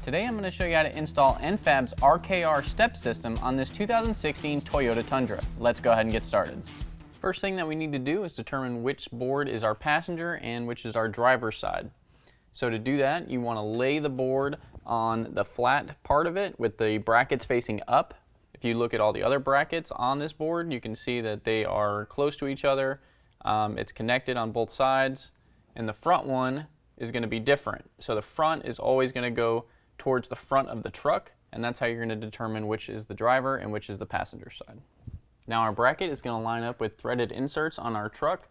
Today I'm going to show you how to install N-Fab's RKR step system on this 2016 Toyota Tundra. Let's go ahead and get started. First thing that we need to do is determine which board is our passenger and which is our driver's side. So to do that, you want to lay the board on the flat part of it with the brackets facing up. If you look at all the other brackets on this board, you can see that they are close to each other. It's connected on both sides, and the front one is going to be different. So the front is always going to go towards the front of the truck, and that's how you're going to determine which is the driver and which is the passenger side. Now our bracket is going to line up with threaded inserts on our truck.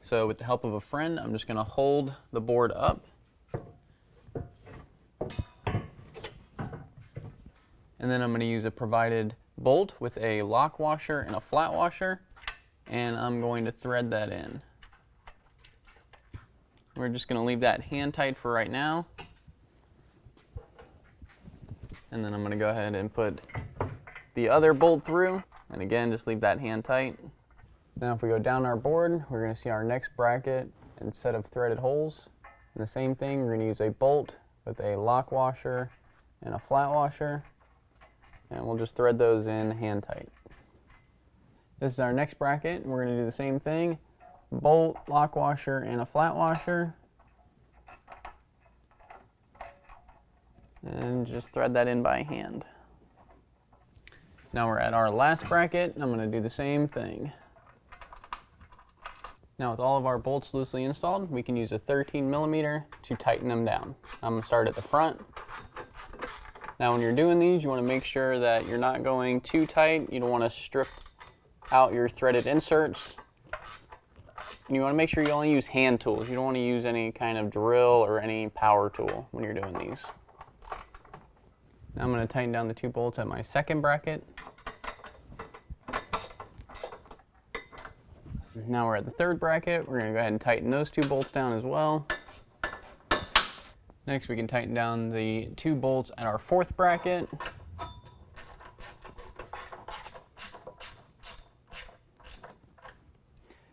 So with the help of a friend, I'm just going to hold the board up. And then I'm going to use a provided bolt with a lock washer and a flat washer, and I'm going to thread that in. We're just going to leave that hand tight for right now. And then I'm going to go ahead and put the other bolt through, and again just leave that hand tight. Now if we go down our board, we're going to see our next bracket and set of threaded holes. And the same thing, we're going to use a bolt with a lock washer and a flat washer, and we'll just thread those in hand tight. This is our next bracket, and we're going to do the same thing. Bolt, lock washer, and a flat washer. And just thread that in by hand. Now we're at our last bracket, and I'm going to do the same thing. Now with all of our bolts loosely installed, we can use a 13mm to tighten them down. I'm going to start at the front. Now when you're doing these, you want to make sure that you're not going too tight. You don't want to strip out your threaded inserts. And you want to make sure you only use hand tools. You don't want to use any kind of drill or any power tool when you're doing these. Now I'm going to tighten down the two bolts at my second bracket. Now we're at the third bracket. We're going to go ahead and tighten those two bolts down as well. Next we can tighten down the two bolts at our fourth bracket.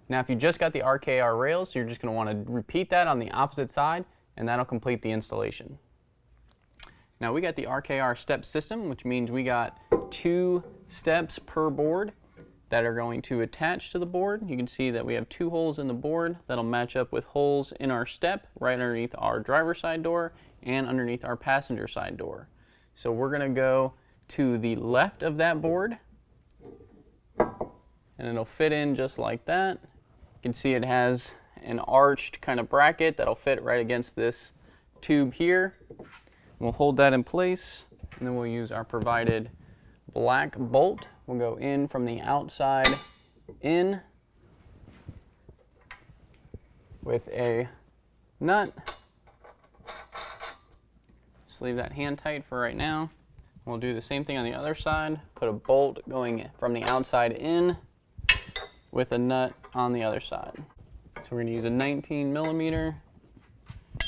Now if you just got the RKR rails, you're just going to want to repeat that on the opposite side, and that'll complete the installation. Now we got the RKR step system, which means we got 2 steps per board that are going to attach to the board. You can see that we have 2 holes in the board that'll match up with holes in our step right underneath our driver's side door and underneath our passenger side door. So we're going to go to the left of that board, and it'll fit in just like that. You can see it has an arched kind of bracket that'll fit right against this tube here. We'll hold that in place, and then we'll use our provided black bolt. We'll go in from the outside in with a nut. Just leave that hand tight for right now. We'll do the same thing on the other side. Put a bolt going from the outside in with a nut on the other side. So we're going to use a 19mm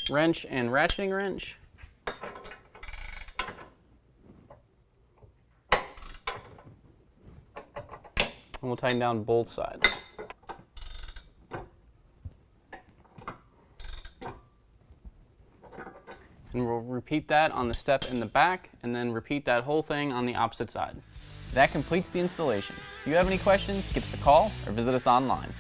wrench and ratcheting wrench. And we'll tighten down both sides. And we'll repeat that on the step in the back, and then repeat that whole thing on the opposite side. That completes the installation. If you have any questions, give us a call or visit us online.